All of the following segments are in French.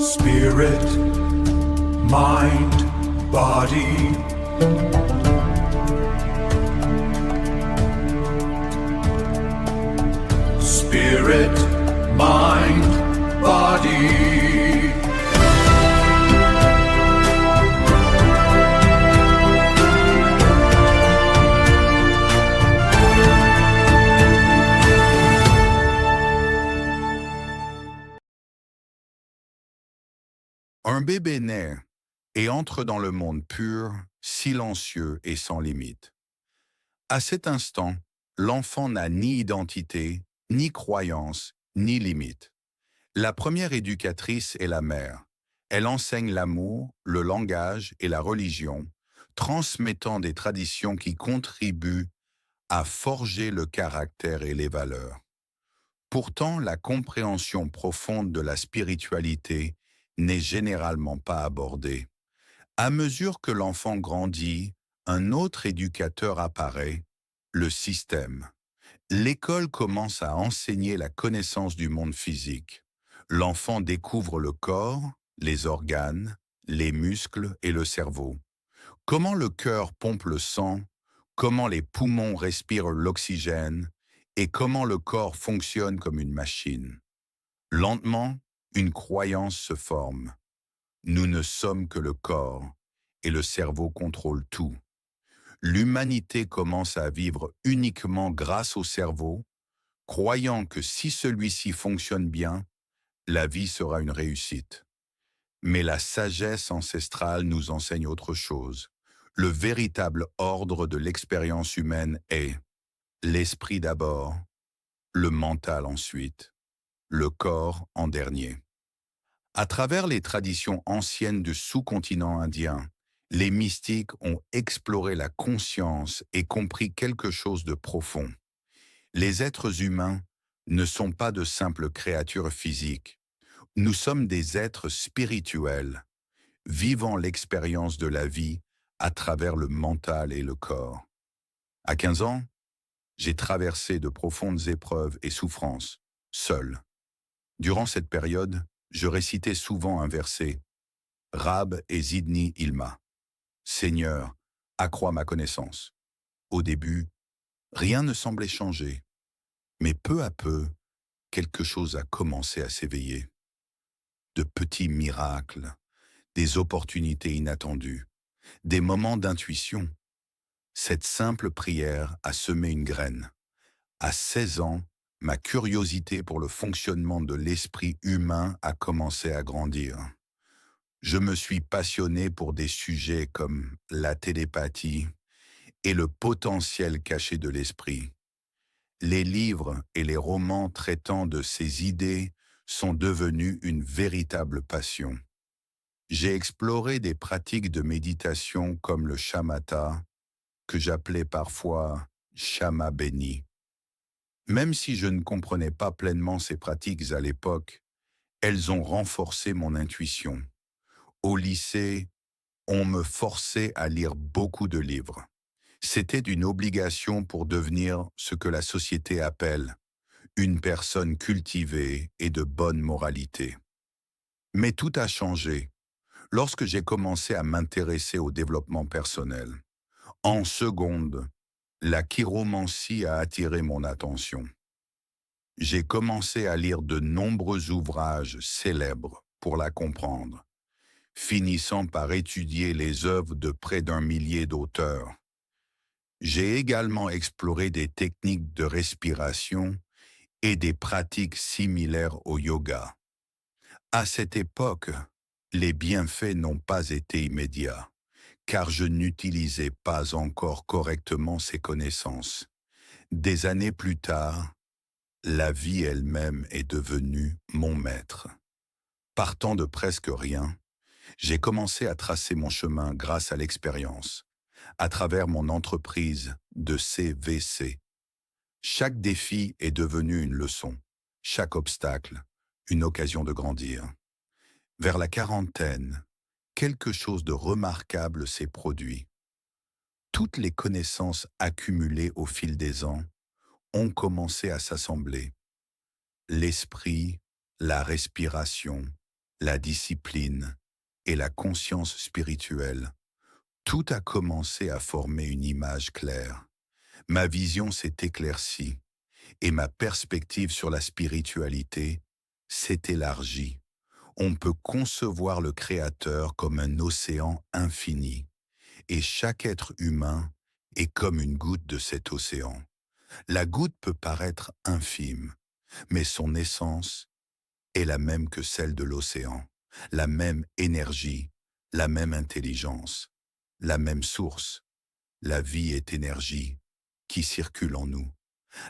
Spirit, mind, body. Spirit, mind, body. Un bébé naît et entre dans le monde pur, silencieux et sans limite. À cet instant, l'enfant n'a ni identité, ni croyance, ni limite. La première éducatrice est la mère. Elle enseigne l'amour, le langage et la religion, transmettant des traditions qui contribuent à forger le caractère et les valeurs. Pourtant, la compréhension profonde de la spiritualité n'est généralement pas abordée. À mesure que l'enfant grandit, un autre éducateur apparaît, le système. L'école commence à enseigner la connaissance du monde physique. L'enfant découvre le corps, les organes, les muscles et le cerveau. Comment le cœur pompe le sang, comment les poumons respirent l'oxygène et comment le corps fonctionne comme une machine. Lentement, une croyance se forme. Nous ne sommes que le corps et le cerveau contrôle tout. L'humanité commence à vivre uniquement grâce au cerveau, croyant que si celui-ci fonctionne bien, la vie sera une réussite. Mais la sagesse ancestrale nous enseigne autre chose. Le véritable ordre de l'expérience humaine est l'esprit d'abord, le mental ensuite, le corps en dernier. À travers les traditions anciennes du sous-continent indien, les mystiques ont exploré la conscience et compris quelque chose de profond. Les êtres humains ne sont pas de simples créatures physiques. Nous sommes des êtres spirituels, vivant l'expérience de la vie à travers le mental et le corps. À 15 ans, j'ai traversé de profondes épreuves et souffrances, seul. Durant cette période, je récitais souvent un verset, Rab et Zidni Ilma. Seigneur, accrois ma connaissance. Au début, rien ne semblait changer, mais peu à peu, quelque chose a commencé à s'éveiller. De petits miracles, des opportunités inattendues, des moments d'intuition. Cette simple prière a semé une graine. À 16 ans, ma curiosité pour le fonctionnement de l'esprit humain a commencé à grandir. Je me suis passionné pour des sujets comme la télépathie et le potentiel caché de l'esprit. Les livres et les romans traitant de ces idées sont devenus une véritable passion. J'ai exploré des pratiques de méditation comme le shamatha, que j'appelais parfois Shama béni. Même si je ne comprenais pas pleinement ces pratiques à l'époque, elles ont renforcé mon intuition. Au lycée, on me forçait à lire beaucoup de livres. C'était une obligation pour devenir ce que la société appelle une personne cultivée et de bonne moralité. Mais tout a changé lorsque j'ai commencé à m'intéresser au développement personnel. En seconde, la chiromancie a attiré mon attention. J'ai commencé à lire de nombreux ouvrages célèbres pour la comprendre, finissant par étudier les œuvres de près d'1 millier d'auteurs. J'ai également exploré des techniques de respiration et des pratiques similaires au yoga. À cette époque, les bienfaits n'ont pas été immédiats, car je n'utilisais pas encore correctement ces connaissances. Des années plus tard, la vie elle-même est devenue mon maître. Partant de presque rien, j'ai commencé à tracer mon chemin grâce à l'expérience, à travers mon entreprise de CVC. Chaque défi est devenu une leçon, chaque obstacle, une occasion de grandir. Vers la quarantaine, quelque chose de remarquable s'est produit. Toutes les connaissances accumulées au fil des ans ont commencé à s'assembler. L'esprit, la respiration, la discipline et la conscience spirituelle, tout a commencé à former une image claire. Ma vision s'est éclaircie et ma perspective sur la spiritualité s'est élargie. On peut concevoir le Créateur comme un océan infini, et chaque être humain est comme une goutte de cet océan. La goutte peut paraître infime, mais son essence est la même que celle de l'océan, la même énergie, la même intelligence, la même source. La vie est énergie qui circule en nous.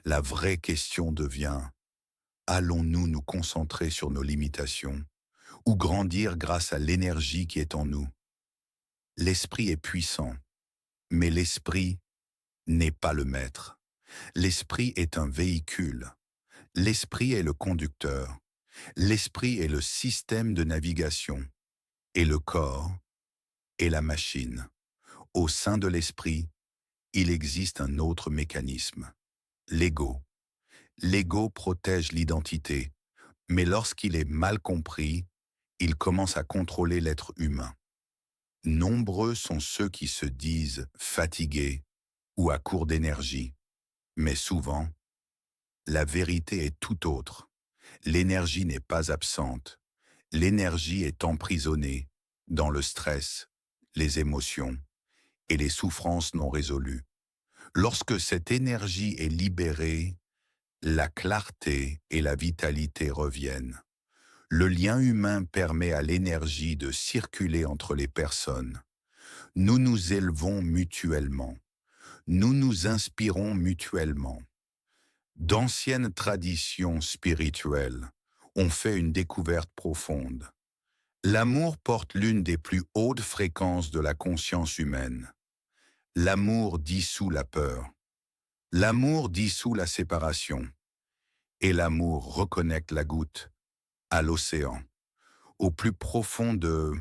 La vraie question devient: allons-nous nous concentrer sur nos limitations ou grandir grâce à l'énergie qui est en nous? L'esprit est puissant, mais l'esprit n'est pas le maître. L'esprit est un véhicule. L'esprit est le conducteur. L'esprit est le système de navigation. Et le corps est la machine. Au sein de l'esprit, il existe un autre mécanisme: l'ego. L'ego protège l'identité, mais lorsqu'il est mal compris, il commence à contrôler l'être humain. Nombreux sont ceux qui se disent fatigués ou à court d'énergie, mais souvent, la vérité est tout autre. L'énergie n'est pas absente, l'énergie est emprisonnée dans le stress, les émotions et les souffrances non résolues. Lorsque cette énergie est libérée, la clarté et la vitalité reviennent. Le lien humain permet à l'énergie de circuler entre les personnes. Nous nous élevons mutuellement. Nous nous inspirons mutuellement. D'anciennes traditions spirituelles ont fait une découverte profonde. L'amour porte l'une des plus hautes fréquences de la conscience humaine. L'amour dissout la peur. L'amour dissout la séparation. Et l'amour reconnecte la goutte à l'océan, au plus profond de